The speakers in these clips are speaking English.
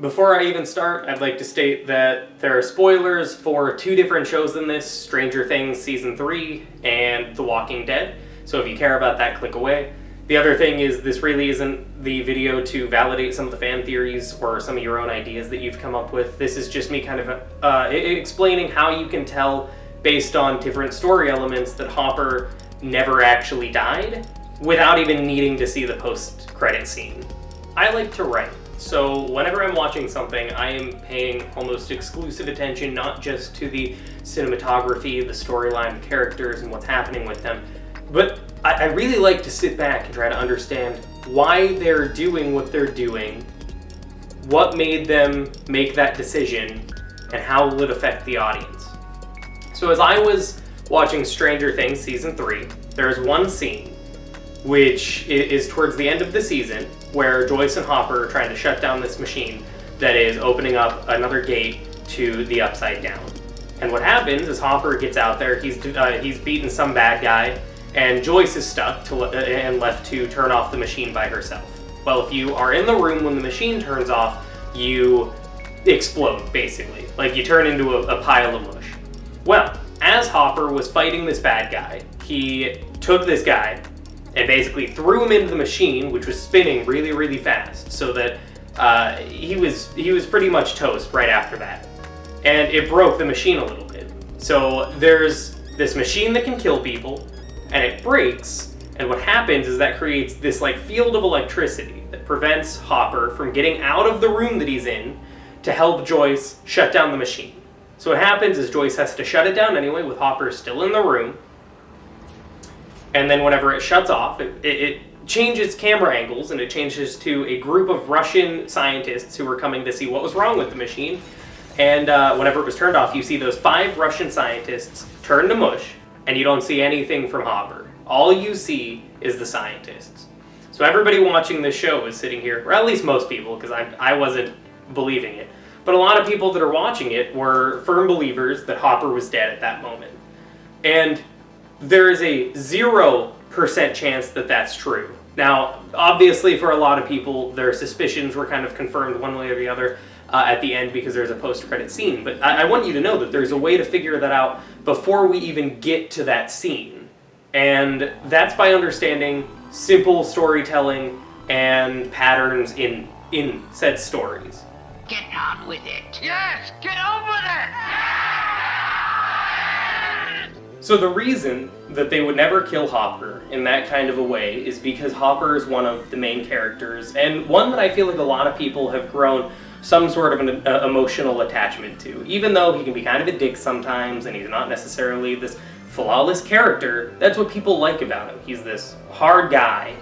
Before I even start, I'd like to state that there are spoilers for 2 different shows in this, Stranger Things Season 3 and The Walking Dead. So if you care about that, click away. The other thing is this really isn't the video to validate some of the fan theories or some of your own ideas that you've come up with. This is just me kind of explaining how you can tell based on different story elements that Hopper never actually died without even needing to see the post-credit scene. I like to write. So whenever I'm watching something, I am paying almost exclusive attention not just to the cinematography, the storyline, the characters, and what's happening with them, but I really like to sit back and try to understand why they're doing what they're doing, what made them make that decision, and how will it affect the audience. So as I was watching Stranger Things Season 3, there's one scene which is towards the end of the season, where Joyce and Hopper are trying to shut down this machine that is opening up another gate to the Upside Down. And what happens is Hopper gets out there, he's beaten some bad guy, and Joyce is stuck and left to turn off the machine by herself. Well, if you are in the room when the machine turns off, you explode, basically. Like, you turn into a pile of mush. Well, as Hopper was fighting this bad guy, he took this guy and basically threw him into the machine, which was spinning really, really fast, so that he was pretty much toast right after that. And it broke the machine a little bit. So there's this machine that can kill people, and it breaks, and what happens is that creates this like field of electricity that prevents Hopper from getting out of the room that he's in to help Joyce shut down the machine. So what happens is Joyce has to shut it down anyway with Hopper still in the room. And then whenever it shuts off, it changes camera angles, and it changes to a group of Russian scientists who were coming to see what was wrong with the machine. And whenever it was turned off, you see those 5 Russian scientists turn to mush, and you don't see anything from Hopper. All you see is the scientists. So everybody watching this show is sitting here, or at least most people, because I wasn't believing it. But a lot of people that are watching it were firm believers that Hopper was dead at that moment. And there is a 0% chance that that's true. Now, obviously for a lot of people, their suspicions were kind of confirmed one way or the other at the end because there's a post-credit scene. But I want you to know that there's a way to figure that out before we even get to that scene. And that's by understanding simple storytelling and patterns in said stories. Get on with it. Yes, get on with it! So the reason that they would never kill Hopper in that kind of a way is because Hopper is one of the main characters, and one that I feel like a lot of people have grown some sort of an emotional attachment to. Even though he can be kind of a dick sometimes, and he's not necessarily this flawless character, that's what people like about him. He's this hard guy,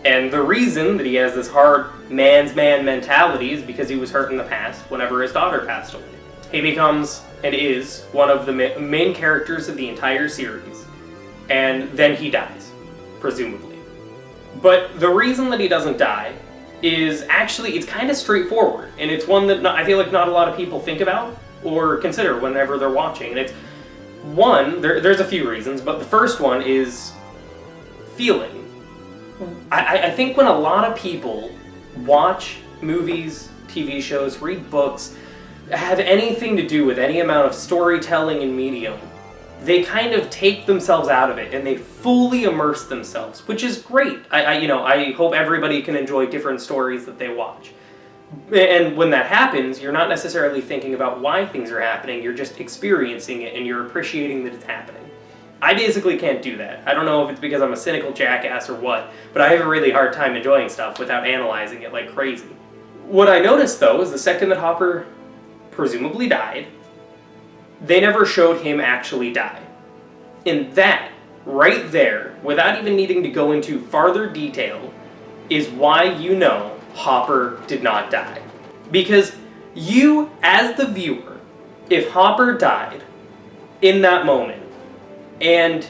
and the reason that he has this hard man's man mentality is because he was hurt in the past whenever his daughter passed away. He becomes and is one of the main characters of the entire series, and then he dies, presumably. But the reason that he doesn't die is actually, it's kind of straightforward, and it's one that I feel like not a lot of people think about or consider whenever they're watching. And it's one, there's a few reasons, but the first one is feeling. I think when a lot of people watch movies, TV shows, read books, have anything to do with any amount of storytelling and medium, they kind of take themselves out of it and they fully immerse themselves, which is great. I hope everybody can enjoy different stories that they watch. And when that happens, you're not necessarily thinking about why things are happening, you're just experiencing it and you're appreciating that it's happening. I basically can't do that. I don't know if it's because I'm a cynical jackass or what, but I have a really hard time enjoying stuff without analyzing it like crazy. What I noticed though is the second that Hopper presumably died, they never showed him actually die. And that, right there, without even needing to go into farther detail, is why you know Hopper did not die. Because you, as the viewer, if Hopper died in that moment, and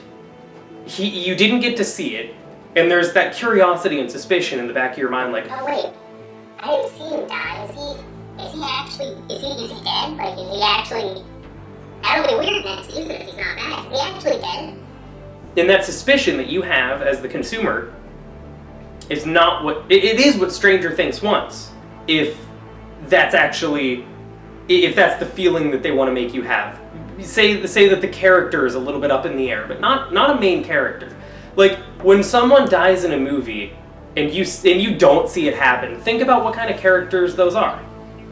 you didn't get to see it, and there's that curiosity and suspicion in the back of your mind like, oh wait, I didn't see him die, is he dead? Like, is he actually... That'll be weird next season if he's not back. Is he actually dead? And that suspicion that you have as the consumer is not what... It is what Stranger Things wants. If that's actually, if that's the feeling that they want to make you have. Say that the character is a little bit up in the air, but not a main character. Like, when someone dies in a movie and you don't see it happen, think about what kind of characters those are.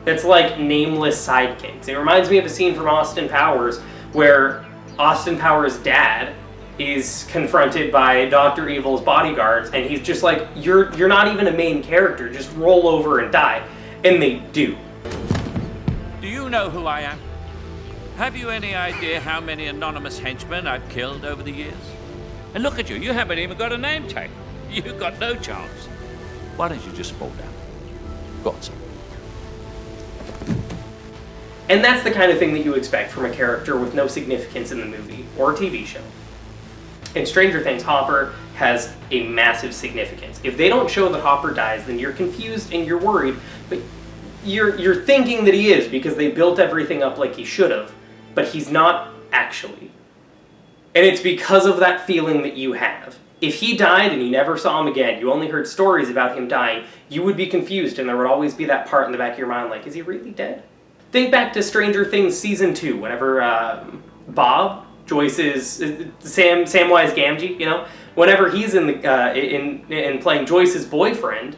It's like nameless sidekicks. It reminds me of a scene from Austin Powers where Austin Powers' dad is confronted by Dr. Evil's bodyguards, and he's just like, you're not even a main character, just roll over and die. And they do. Do you know who I am? Have you any idea how many anonymous henchmen I've killed over the years? And look at you, you haven't even got a name tag. You've got no chance. Why don't you just fall down? Got some. And that's the kind of thing that you expect from a character with no significance in the movie or TV show. In Stranger Things, Hopper has a massive significance. If they don't show that Hopper dies, then you're confused and you're worried, but you're thinking that he is because they built everything up like he should have, but he's not actually. And it's because of that feeling that you have. If he died and you never saw him again, you only heard stories about him dying, you would be confused, and there would always be that part in the back of your mind like, is he really dead? Think back to Stranger Things Season 2, whenever Bob, Joyce's, Samwise Gamgee, you know, whenever he's in playing Joyce's boyfriend,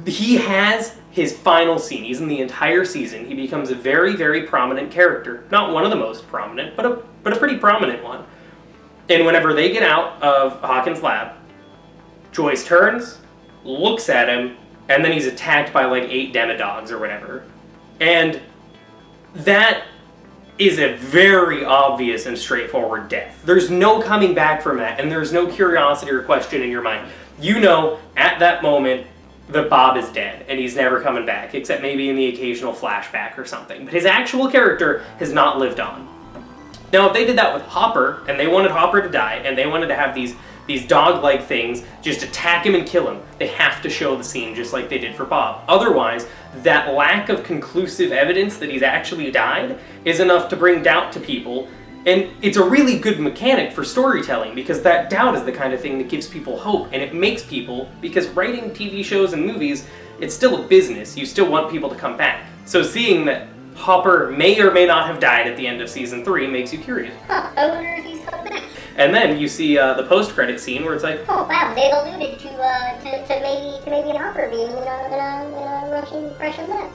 he has his final scene. He's in the entire season. He becomes a very, very prominent character. Not one of the most prominent, but a pretty prominent one. And whenever they get out of Hawkins' lab, Joyce turns, looks at him, and then he's attacked by like 8 demodogs or whatever. And that is a very obvious and straightforward death. There's no coming back from that, and there's no curiosity or question in your mind. You know at that moment that Bob is dead, and he's never coming back, except maybe in the occasional flashback or something. But his actual character has not lived on. Now, if they did that with Hopper, and they wanted Hopper to die, and they wanted to have these dog-like things just attack him and kill him, they have to show the scene just like they did for Bob. Otherwise, that lack of conclusive evidence that he's actually died is enough to bring doubt to people. And it's a really good mechanic for storytelling, because that doubt is the kind of thing that gives people hope, and it makes people, because writing TV shows and movies, it's still a business. You still want people to come back. So seeing that Hopper may or may not have died at the end of Season 3 makes you curious. Huh, I wonder if he's coming back. And then you see the post-credit scene where it's like, Oh wow, they've alluded to maybe Hopper being in a Russian lab.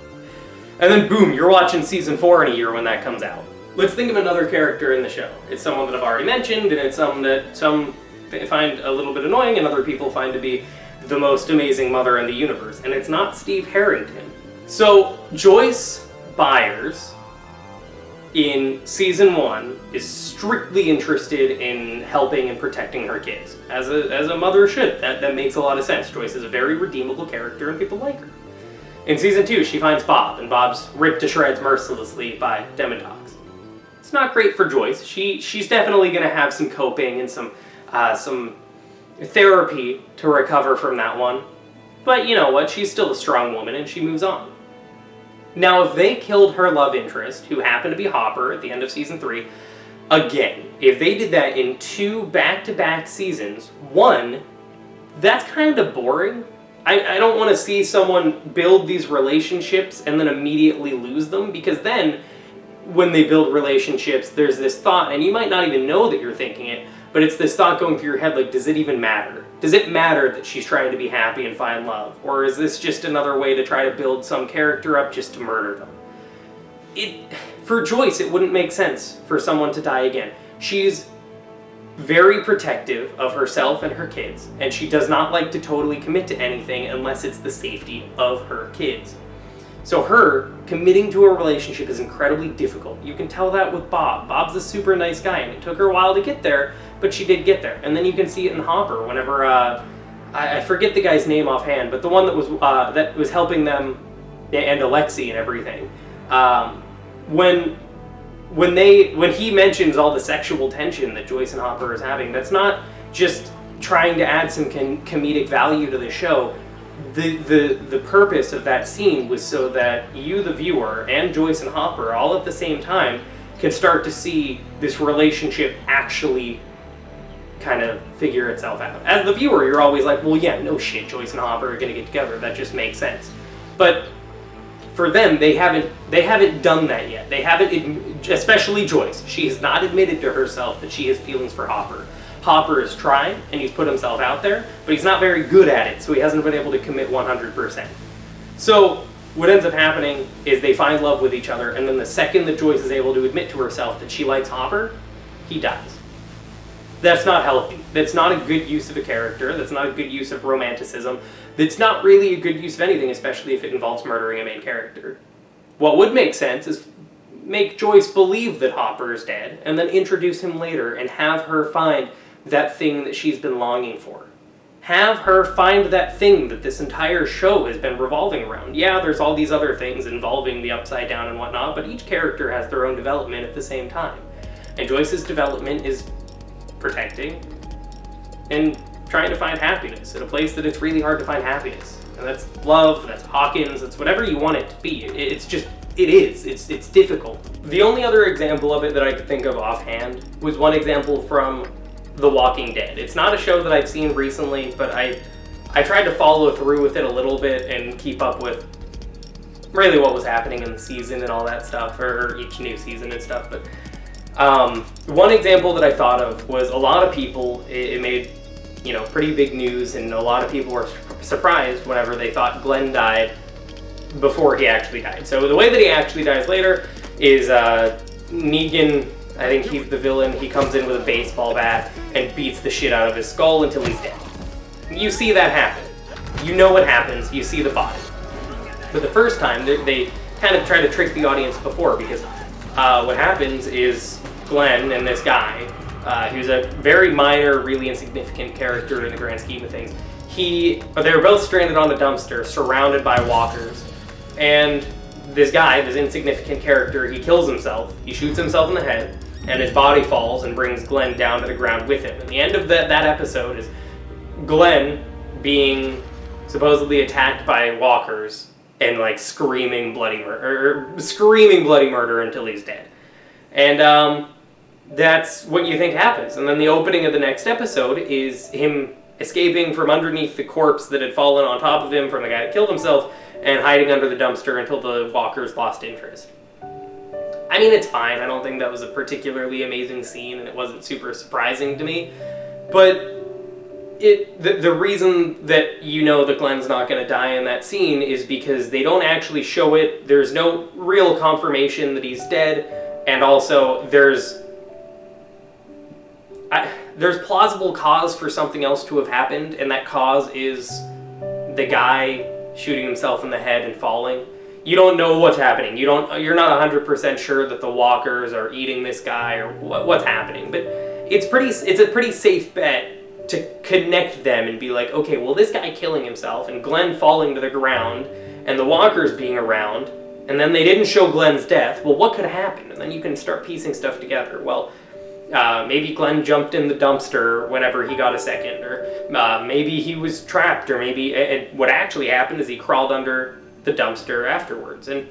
and then boom, you're watching Season 4 in a year when that comes out. Let's think of another character in the show. It's someone that I've already mentioned, and it's someone that some find a little bit annoying and other people find to be the most amazing mother in the universe, and it's not Steve Harrington. So Joyce Byers in Season 1 is strictly interested in helping and protecting her kids, as a mother should. That makes a lot of sense. Joyce is a very redeemable character and people like her. In Season 2, she finds Bob, and Bob's ripped to shreds mercilessly by demodogs. It's not great for Joyce. She's definitely going to have some coping and some therapy to recover from that one. But you know what? She's still a strong woman, and she moves on. Now, if they killed her love interest, who happened to be Hopper at the end of Season 3, again, if they did that in 2 back-to-back seasons, 1, that's kind of boring. I don't want to see someone build these relationships and then immediately lose them, because then, when they build relationships, there's this thought, and you might not even know that you're thinking it, but it's this thought going through your head like, does it even matter? Does it matter that she's trying to be happy and find love? Or is this just another way to try to build some character up just to murder them? For Joyce, it wouldn't make sense for someone to die again. She's very protective of herself and her kids, and she does not like to totally commit to anything unless it's the safety of her kids. So her committing to a relationship is incredibly difficult. You can tell that with Bob. Bob's a super nice guy, and it took her a while to get there, but she did get there. And then you can see it in Hopper whenever, I forget the guy's name offhand, but the one that was helping them, and Alexei and everything. When he mentions all the sexual tension that Joyce and Hopper is having, that's not just trying to add some comedic value to the show. The purpose of that scene was so that you, the viewer, and Joyce and Hopper, all at the same time, can start to see this relationship actually kind of figure itself out. As the viewer, you're always like, well, yeah, no shit, Joyce and Hopper are going to get together. That just makes sense. But for them, they haven't done that yet. They haven't, especially Joyce. She has not admitted to herself that she has feelings for Hopper. Hopper is trying, and he's put himself out there, but he's not very good at it, so he hasn't been able to commit 100%. So what ends up happening is they find love with each other, and then the second that Joyce is able to admit to herself that she likes Hopper, he dies. That's not healthy. That's not a good use of a character. That's not a good use of romanticism. That's not really a good use of anything, especially if it involves murdering a main character. What would make sense is make Joyce believe that Hopper is dead, and then introduce him later and have her find that thing that she's been longing for. Have her find that thing that this entire show has been revolving around. Yeah, there's all these other things involving the Upside Down and whatnot, but each character has their own development at the same time. And Joyce's development is protecting and trying to find happiness in a place that it's really hard to find happiness. And that's love, that's Hawkins, it's whatever you want it to be. It's difficult. The only other example of it that I could think of offhand was one example from The Walking Dead. It's not a show that I've seen recently, but I tried to follow through with it a little bit and keep up with really what was happening in the season and all that stuff, or each new season and stuff. But one example that I thought of was a lot of people, it made, pretty big news, and a lot of people were surprised whenever they thought Glenn died before he actually died. So the way that he actually dies later is Negan, I think he's the villain, he comes in with a baseball bat and beats the shit out of his skull until he's dead. You see that happen. You know what happens, you see the body. But the first time, they kind of try to trick the audience before, because what happens is Glenn and this guy, who's a very minor, really insignificant character in the grand scheme of things, they were both stranded on a dumpster, surrounded by walkers, and this guy, this insignificant character, he kills himself, he shoots himself in the head, and his body falls and brings Glenn down to the ground with him. And the end of that episode is Glenn being supposedly attacked by walkers and screaming bloody murder until he's dead. And that's what you think happens. And then the opening of the next episode is him escaping from underneath the corpse that had fallen on top of him from the guy that killed himself, and hiding under the dumpster until the walkers lost interest. I mean, it's fine. I don't think that was a particularly amazing scene, and it wasn't super surprising to me. But the reason that that Glenn's not going to die in that scene is because they don't actually show it. There's no real confirmation that he's dead, and also there's plausible cause for something else to have happened, and that cause is the guy shooting himself in the head and falling. You don't know what's happening. You're not 100% sure that the walkers are eating this guy or what's happening. But it's a pretty safe bet to connect them and be like, okay, well, this guy killing himself and Glenn falling to the ground and the walkers being around, and then they didn't show Glenn's death. Well, what could have happened? And then you can start piecing stuff together. Well, maybe Glenn jumped in the dumpster whenever he got a second, or maybe he was trapped, or maybe what actually happened is he crawled under the dumpster afterwards. And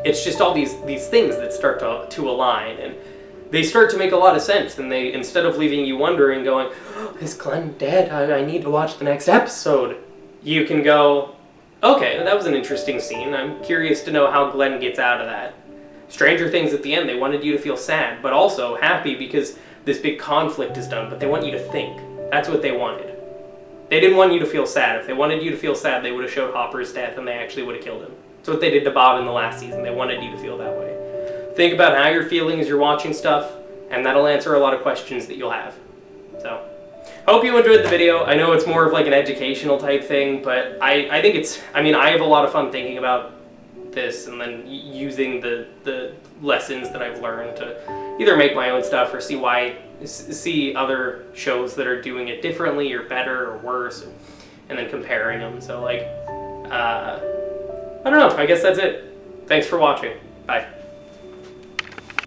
it's just all these things that start to align, and they start to make a lot of sense. And they, instead of leaving you wondering, going, oh, is Glenn dead? I need to watch the next episode. You can go, okay, that was an interesting scene. I'm curious to know how Glenn gets out of that. Stranger Things at the end, they wanted you to feel sad, but also happy because this big conflict is done, but they want you to think. That's what they wanted. They didn't want you to feel sad. If they wanted you to feel sad, they would have showed Hopper's death and they actually would have killed him. That's what they did to Bob in the last season. They wanted you to feel that way. Think about how you're feeling as you're watching stuff, and that'll answer a lot of questions that you'll have. So, hope you enjoyed the video. I know it's more of an educational type thing, but I think I have a lot of fun thinking about this and then using the lessons that I've learned to either make my own stuff or see other shows that are doing it differently or better or worse, and then comparing them. So I don't know, I guess that's it. Thanks for watching. Bye.